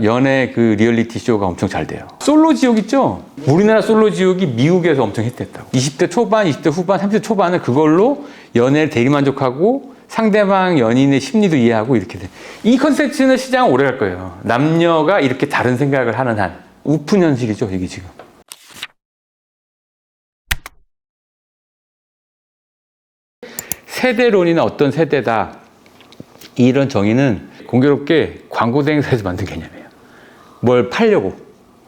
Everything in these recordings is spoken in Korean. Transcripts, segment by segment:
연애 그 리얼리티 쇼가 엄청 잘 돼요. 솔로 지옥 있죠? 우리나라 솔로 지옥이 미국에서 엄청 히트했다고. 20대 초반, 20대 후반, 30대 초반은 그걸로 연애를 대리만족하고 상대방 연인의 심리도 이해하고 이렇게 돼. 이 컨텐츠는 시장은 오래 갈 거예요. 남녀가 이렇게 다른 생각을 하는 한. 오픈 현실이죠, 이게 지금. 세대론이나 어떤 세대다. 이런 정의는 공교롭게 광고 대행사에서 만든 개념이에요. 뭘 팔려고.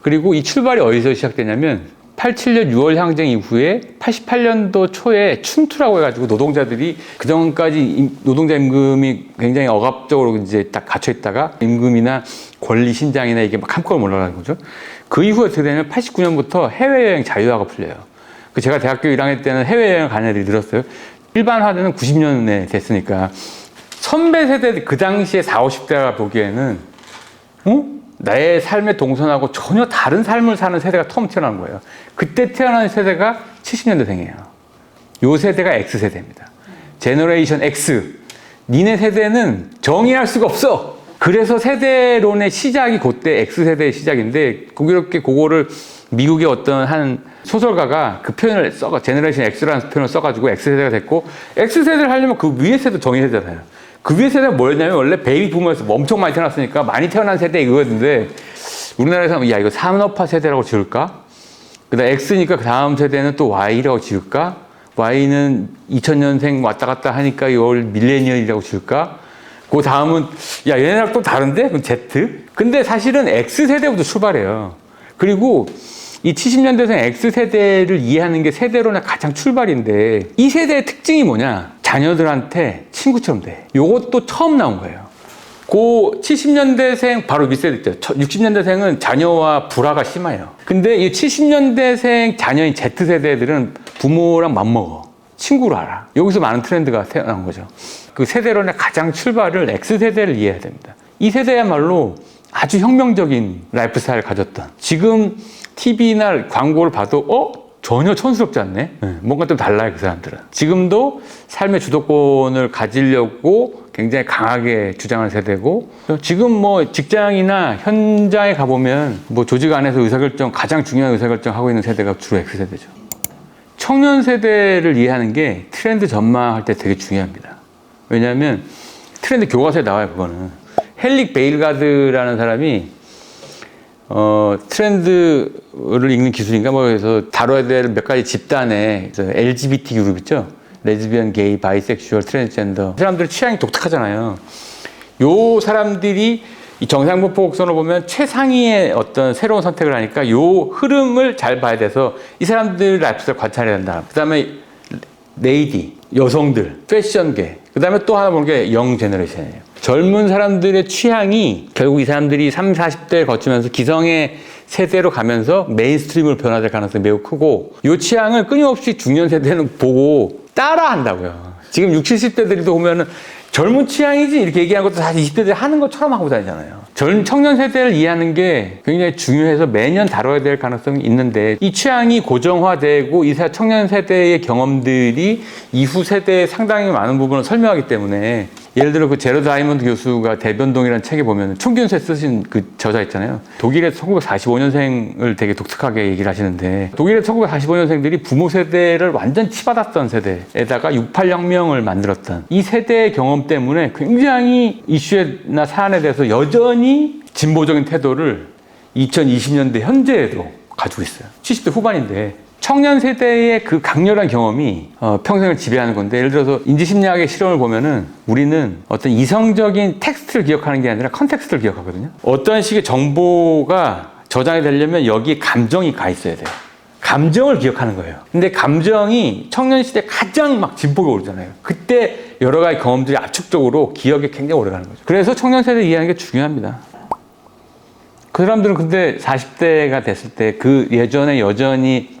그리고 이 출발이 어디서 시작되냐면 87년 6월 항쟁 이후에 88년도 초에 춘투라고 해가지고 노동자들이 그전까지 노동자 임금이 굉장히 억압적으로 이제 딱 갇혀 있다가 임금이나 권리 신장이나 이게 막 한꺼번에 올라가는 거죠. 그 이후에 어떻게 되냐면 89년부터 해외여행 자유화가 풀려요. 제가 대학교 1학년 때는 해외여행 가는 애들이 늘었어요. 일반화는 90년에 됐으니까 선배 세대 그 당시에 40, 50대가 보기에는 나의 삶에 동선하고 전혀 다른 삶을 사는 세대가 처음 태어난 거예요. 그때 태어난 세대가 70년대생이에요. 요 세대가 X세대입니다. 제너레이션 X. 니네 세대는 정의할 수가 없어. 그래서 세대론의 시작이 그때 X세대의 시작인데 공교롭게 그거를 미국의 어떤 한 소설가가 그 표현을 제너레이션 X라는 표현을 써가지고 X세대가 됐고 X세대를 하려면 그 위에 세대 정의해야 되잖아요. 그 위에 세대가 뭐였냐면 원래 베이비 부모에서 엄청 많이 태어났으니까 많이 태어난 세대 이거였는데 우리나라에서는 야 이거 산업화 세대라고 지을까? 그다음 X니까 그 다음 세대는 또 Y라고 지을까? Y는 2000년생 왔다 갔다 하니까 이걸 밀레니얼이라고 지을까? 그 다음은 야 얘네랑 또 다른데? 그럼 Z? 근데 사실은 X세대부터 출발해요. 그리고 이 70년대생 X세대를 이해하는 게 세대론의 가장 출발인데 이 세대의 특징이 뭐냐? 자녀들한테 친구처럼 돼. 요것도 처음 나온 거예요. 그 70년대생 바로 밑세대 있죠. 60년대생은 자녀와 불화가 심해요. 근데 이 70년대생 자녀인 Z세대들은 부모랑 맞먹어. 친구로 알아. 여기서 많은 트렌드가 태어난 거죠. 그 세대론의 가장 출발을 X세대를 이해해야 됩니다. 이 세대야말로 아주 혁명적인 라이프 스타일을 가졌던 지금 TV나 광고를 봐도 전혀 촌스럽지 않네. 뭔가 좀 달라요, 그 사람들은. 지금도 삶의 주도권을 가지려고 굉장히 강하게 주장하는 세대고, 지금 뭐 직장이나 현장에 가보면 뭐 조직 안에서 의사결정, 가장 중요한 의사결정 하고 있는 세대가 주로 X세대죠. 청년 세대를 이해하는 게 트렌드 전망할 때 되게 중요합니다. 왜냐하면 트렌드 교과서에 나와요, 그거는. 헬릭 베일가드라는 사람이 트렌드를 읽는 기술인가 뭐 해서 다뤄야 될 몇 가지 집단의 LGBT 그룹 있죠? 레즈비언, 게이, 바이섹슈얼, 트랜스젠더. 사람들의 취향이 독특하잖아요. 요 사람들이 이 정상분포 곡선을 보면 최상위의 어떤 새로운 선택을 하니까 요 흐름을 잘 봐야 돼서 이 사람들 라이프스타일 관찰해야 된다. 그 다음에 레이디, 여성들, 패션계. 그 다음에 또 하나 보는 게 영 제너레이션이에요. 젊은 사람들의 취향이 결국 이 사람들이 30, 40대를 거치면서 기성의 세대로 가면서 메인스트림으로 변화될 가능성이 매우 크고 이 취향을 끊임없이 중년 세대는 보고 따라한다고요. 지금 60, 70대들도 보면은 젊은 취향이지 이렇게 얘기하는 것도 사실 20대들이 하는 것처럼 하고 다니잖아요. 청년 세대를 이해하는 게 굉장히 중요해서 매년 다뤄야 될 가능성이 있는데 이 취향이 고정화되고 이 청년 세대의 경험들이 이후 세대의 상당히 많은 부분을 설명하기 때문에 예를 들어 그 제로 다이먼드 교수가 대변동이라는 책에 보면 총균세 쓰신 그 저자 있잖아요. 독일에서 1945년생을 되게 독특하게 얘기를 하시는데 독일에서 1945년생들이 부모 세대를 완전 치받았던 세대에다가 68혁명을 만들었던 이 세대의 경험 때문에 굉장히 이슈나 사안에 대해서 여전히 진보적인 태도를 2020년대 현재에도 가지고 있어요. 70대 후반인데 청년 세대의 그 강렬한 경험이 평생을 지배하는 건데 예를 들어서 인지심리학의 실험을 보면은 우리는 어떤 이성적인 텍스트를 기억하는 게 아니라 컨텍스트를 기억하거든요. 어떤 식의 정보가 저장이 되려면 여기에 감정이 가 있어야 돼요. 감정을 기억하는 거예요. 근데 감정이 청년 시대 가장 막 진폭이 오르잖아요. 그때 여러 가지 경험들이 압축적으로 기억에 굉장히 오래 가는 거죠. 그래서 청년 세대를 이해하는 게 중요합니다. 그 사람들은 근데 40대가 됐을 때 그 예전에 여전히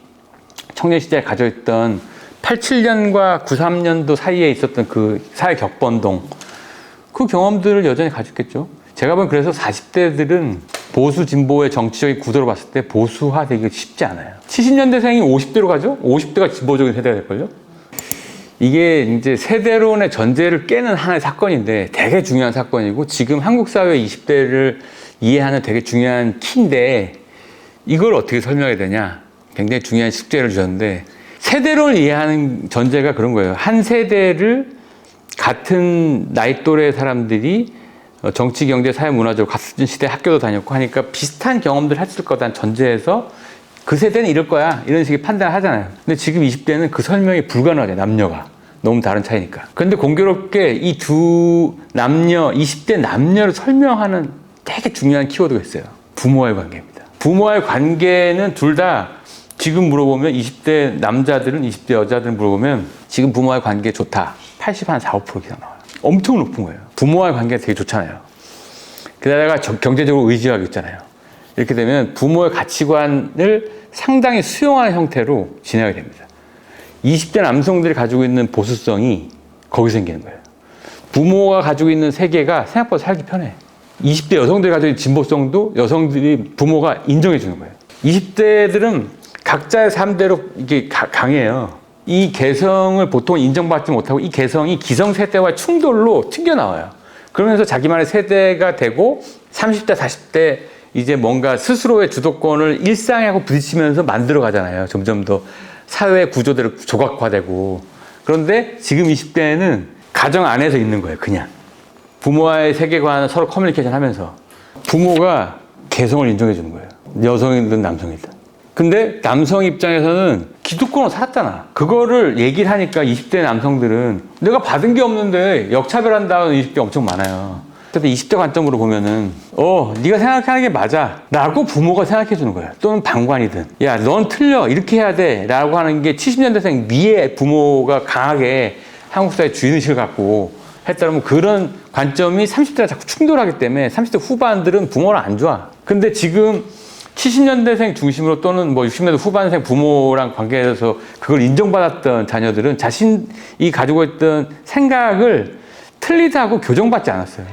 청년 시대에 가져있던 87년과 93년도 사이에 있었던 그 사회 격변동 그 경험들을 여전히 가졌겠죠. 제가 보면 그래서 40대들은 보수 진보의 정치적인 구도로 봤을 때 보수화되기 쉽지 않아요. 70년대생이 50대로 가죠? 50대가 진보적인 세대가 될걸요? 이게 이제 세대론의 전제를 깨는 하나의 사건인데 되게 중요한 사건이고 지금 한국 사회 20대를 이해하는 되게 중요한 키인데 이걸 어떻게 설명해야 되냐? 굉장히 중요한 숙제를 주셨는데 세대론을 이해하는 전제가 그런 거예요. 한 세대를 같은 나이 또래 사람들이 정치, 경제, 사회, 문화적으로 같은 시대 학교도 다녔고 하니까 비슷한 경험들을 했을 거다는 전제에서 그 세대는 이럴 거야 이런 식의 판단을 하잖아요. 근데 지금 20대는 그 설명이 불가능하죠. 남녀가 너무 다른 차이니까. 그런데 공교롭게 이 두 남녀 20대 남녀를 설명하는 되게 중요한 키워드가 있어요. 부모와의 관계입니다. 부모와의 관계는 둘 다 지금 물어보면 20대 남자들은 20대 여자들은 물어보면 지금 부모와의 관계 좋다 80한 4, 5% 이상 나와요. 엄청 높은 거예요. 부모와의 관계가 되게 좋잖아요. 게다가 경제적으로 의지하고 있잖아요. 이렇게 되면 부모의 가치관을 상당히 수용하는 형태로 진행이 됩니다. 20대 남성들이 가지고 있는 보수성이 거기서 생기는 거예요. 부모가 가지고 있는 세계가 생각보다 살기 편해. 20대 여성들이 가지고 있는 진보성도 여성들이 부모가 인정해 주는 거예요. 20대들은 각자의 삶대로 이게 강해요. 이 개성을 보통 인정받지 못하고 이 개성이 기성세대와 충돌로 튕겨나와요. 그러면서 자기만의 세대가 되고 30대, 40대 이제 뭔가 스스로의 주도권을 일상하고 부딪히면서 만들어 가잖아요. 점점 더 사회 구조대로 조각화되고. 그런데 지금 20대에는 가정 안에서 있는 거예요. 그냥. 부모와의 세계관을 서로 커뮤니케이션 하면서 부모가 개성을 인정해 주는 거예요. 여성이든 남성이든. 근데 남성 입장에서는 기득권으로 살았잖아. 그거를 얘기를 하니까 20대 남성들은 내가 받은 게 없는데 역차별한다는 20대 엄청 많아요. 그래서 20대 관점으로 보면은 네가 생각하는 게 맞아 라고 부모가 생각해 주는 거예요. 또는 방관이든 야, 넌 틀려 이렇게 해야 돼 라고 하는 게 70년대생 위에 부모가 강하게 한국 사회 주인의식을 갖고 했다면 그런 관점이 30대랑 자꾸 충돌하기 때문에 30대 후반들은 부모를 안 좋아. 근데 지금 70년대생 중심으로 또는 뭐 60년대 후반생 부모랑 관계에서 그걸 인정받았던 자녀들은 자신이 가지고 있던 생각을 틀리다고 교정받지 않았어요.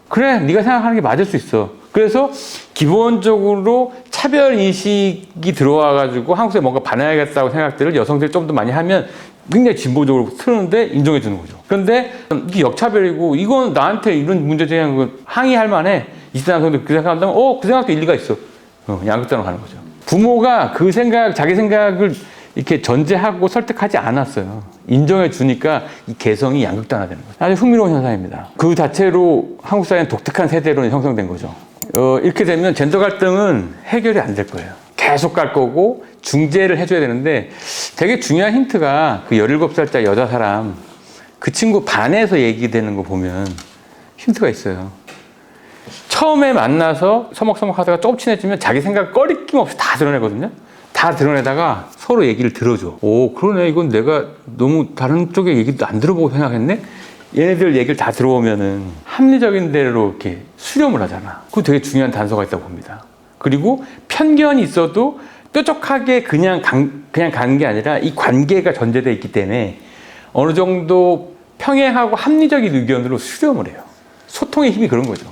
그래, 네가 생각하는 게 맞을 수 있어. 그래서 기본적으로 차별 인식이 들어와가지고 한국 사회에 뭔가 반해야겠다고 생각들을 여성들이 좀 더 많이 하면 굉장히 진보적으로 트는데 인정해 주는 거죠. 그런데 이게 역차별이고 이건 나한테 이런 문제 제기한 건 항의할 만해. 20대 남성들 그 생각한다면 그 생각도 일리가 있어. 양극단으로 가는 거죠. 부모가 그 생각, 자기 생각을 이렇게 전제하고 설득하지 않았어요. 인정해 주니까 이 개성이 양극단화되는 거죠. 아주 흥미로운 현상입니다. 그 자체로 한국 사회는 독특한 세대론이 형성된 거죠. 이렇게 되면 젠더 갈등은 해결이 안 될 거예요. 계속 갈 거고 중재를 해줘야 되는데 되게 중요한 힌트가 그 17살짜리 여자 사람 그 친구 반에서 얘기되는 거 보면 힌트가 있어요. 처음에 만나서 서먹서먹 하다가 조금 친해지면 자기 생각 꺼리낌 없이 다 드러내거든요. 다 드러내다가 서로 얘기를 들어줘. 오, 그러네. 이건 내가 너무 다른 쪽의 얘기도 안 들어보고 생각했네? 얘네들 얘기를 다 들어오면은 합리적인 대로 이렇게 수렴을 하잖아. 그거 되게 중요한 단서가 있다고 봅니다. 그리고 편견이 있어도 뾰족하게 그냥 가는 게 아니라 이 관계가 전제되어 있기 때문에 어느 정도 평행하고 합리적인 의견으로 수렴을 해요. 소통의 힘이 그런 거죠.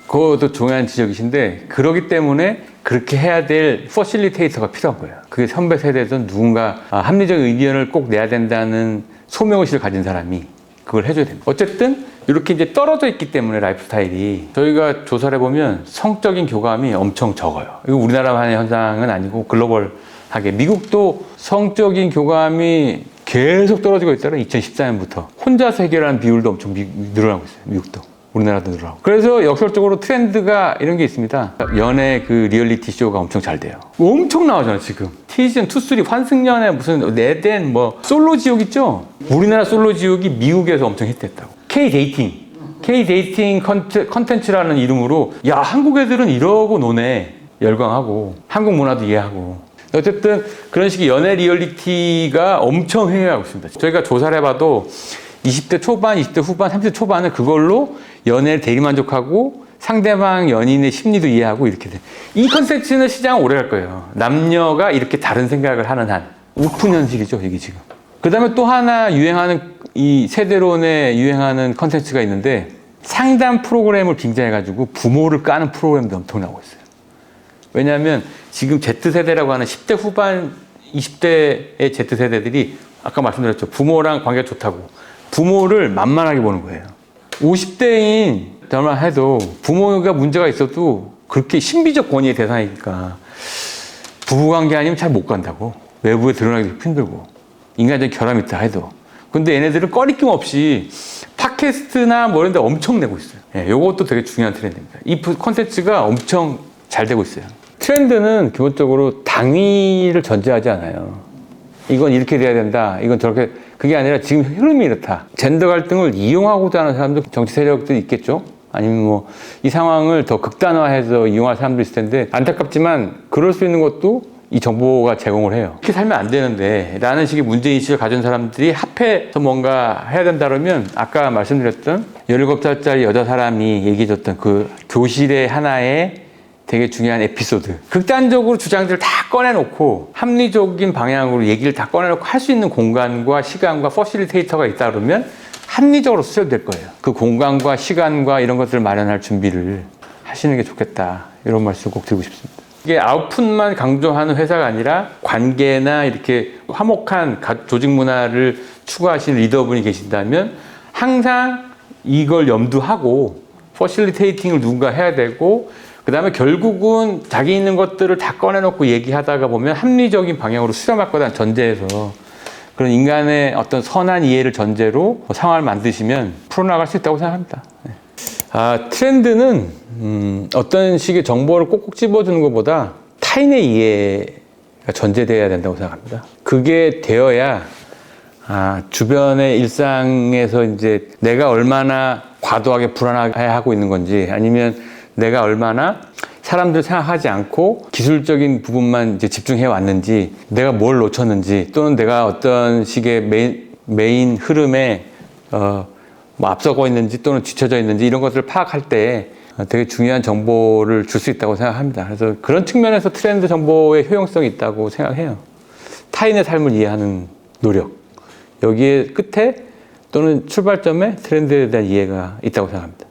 그것도 중요한 지적이신데 그러기 때문에 그렇게 해야 될 퍼실리테이터가 필요한 거예요. 그게 선배 세대든 누군가 합리적 의견을 꼭 내야 된다는 소명의식을 가진 사람이 그걸 해줘야 됩니다. 어쨌든 이렇게 이제 떨어져 있기 때문에 라이프 스타일이 저희가 조사를 해보면 성적인 교감이 엄청 적어요. 이거 우리나라만의 현상은 아니고 글로벌하게 미국도 성적인 교감이 계속 떨어지고 있다가 2014년부터 혼자서 해결하는 비율도 엄청 늘어나고 있어요. 미국도. 우리나라도 늘어나고. 그래서 역설적으로 트렌드가 이런 게 있습니다. 연애 그 리얼리티 쇼가 엄청 잘 돼요. 엄청 나오잖아요, 지금. 시즌 2, 3, 환승연애 무슨 네덴 뭐 솔로 지옥 있죠? 우리나라 솔로 지옥이 미국에서 엄청 히트했다고. K-데이팅 컨텐츠라는 이름으로 야, 한국 애들은 이러고 노네. 열광하고 한국 문화도 이해하고. 어쨌든 그런 식의 연애 리얼리티가 엄청 흥행하고 있습니다. 저희가 조사를 해봐도 20대 초반, 20대 후반, 30대 초반은 그걸로 연애를 대리만족하고 상대방 연인의 심리도 이해하고 이렇게 돼. 이 컨텐츠는 시장은 오래 갈 거예요. 남녀가 이렇게 다른 생각을 하는 한. 오픈 현실이죠, 이게 지금. 그 다음에 또 하나 유행하는, 이 세대론에 유행하는 컨텐츠가 있는데 상담 프로그램을 빙자해가지고 부모를 까는 프로그램도 엄청 나오고 있어요. 왜냐하면 지금 Z세대라고 하는 10대 후반, 20대의 Z세대들이 아까 말씀드렸죠. 부모랑 관계가 좋다고. 부모를 만만하게 보는 거예요. 50대인 10년 전만 해도 부모가 문제가 있어도 그렇게 신비적 권위의 대상이니까 부부관계 아니면 잘 못 간다고. 외부에 드러나기도 힘들고 인간적인 결함이 있다 해도. 근데 얘네들은 꺼리낌 없이 팟캐스트나 뭐 이런 데 엄청 내고 있어요. 예, 요것도 되게 중요한 트렌드입니다. 이 콘텐츠가 엄청 잘 되고 있어요. 트렌드는 기본적으로 당위를 전제하지 않아요. 이건 이렇게 돼야 된다. 이건 저렇게. 그게 아니라 지금 흐름이 이렇다. 젠더 갈등을 이용하고자 하는 사람도 정치 세력들이 있겠죠. 아니면 뭐 이 상황을 더 극단화해서 이용할 사람도 있을 텐데 안타깝지만 그럴 수 있는 것도 이 정보가 제공을 해요. 이렇게 살면 안 되는데 라는 식의 문제인식을 가진 사람들이 합해서 뭔가 해야 된다 그러면 아까 말씀드렸던 17살짜리 여자 사람이 얘기해줬던 그 교실의 하나의 되게 중요한 에피소드. 극단적으로 주장들을 다 꺼내놓고 합리적인 방향으로 얘기를 다 꺼내놓고 할 수 있는 공간과 시간과 퍼실리테이터가 있다 그러면 합리적으로 수혈될 거예요. 그 공간과 시간과 이런 것들을 마련할 준비를 하시는 게 좋겠다. 이런 말씀 꼭 드리고 싶습니다. 이게 아웃풋만 강조하는 회사가 아니라 관계나 이렇게 화목한 조직 문화를 추구하시는 리더분이 계신다면 항상 이걸 염두하고 퍼실리테이팅을 누군가 해야 되고 그 다음에 결국은 자기 있는 것들을 다 꺼내놓고 얘기하다가 보면 합리적인 방향으로 수렴할 거다는 전제에서 그런 인간의 어떤 선한 이해를 전제로 상황을 만드시면 풀어나갈 수 있다고 생각합니다. 트렌드는 어떤 식의 정보를 꼭꼭 집어주는 것보다 타인의 이해가 전제되어야 된다고 생각합니다. 그게 되어야 주변의 일상에서 이제 내가 얼마나 과도하게 불안하게 하고 있는 건지 아니면 내가 얼마나 사람들 생각하지 않고 기술적인 부분만 이제 집중해 왔는지 내가 뭘 놓쳤는지 또는 내가 어떤 식의 메인 흐름에 뭐 앞서고 있는지 또는 뒤쳐져 있는지 이런 것들을 파악할 때 되게 중요한 정보를 줄 수 있다고 생각합니다. 그래서 그런 측면에서 트렌드 정보의 효용성이 있다고 생각해요. 타인의 삶을 이해하는 노력. 여기에 끝에 또는 출발점에 트렌드에 대한 이해가 있다고 생각합니다.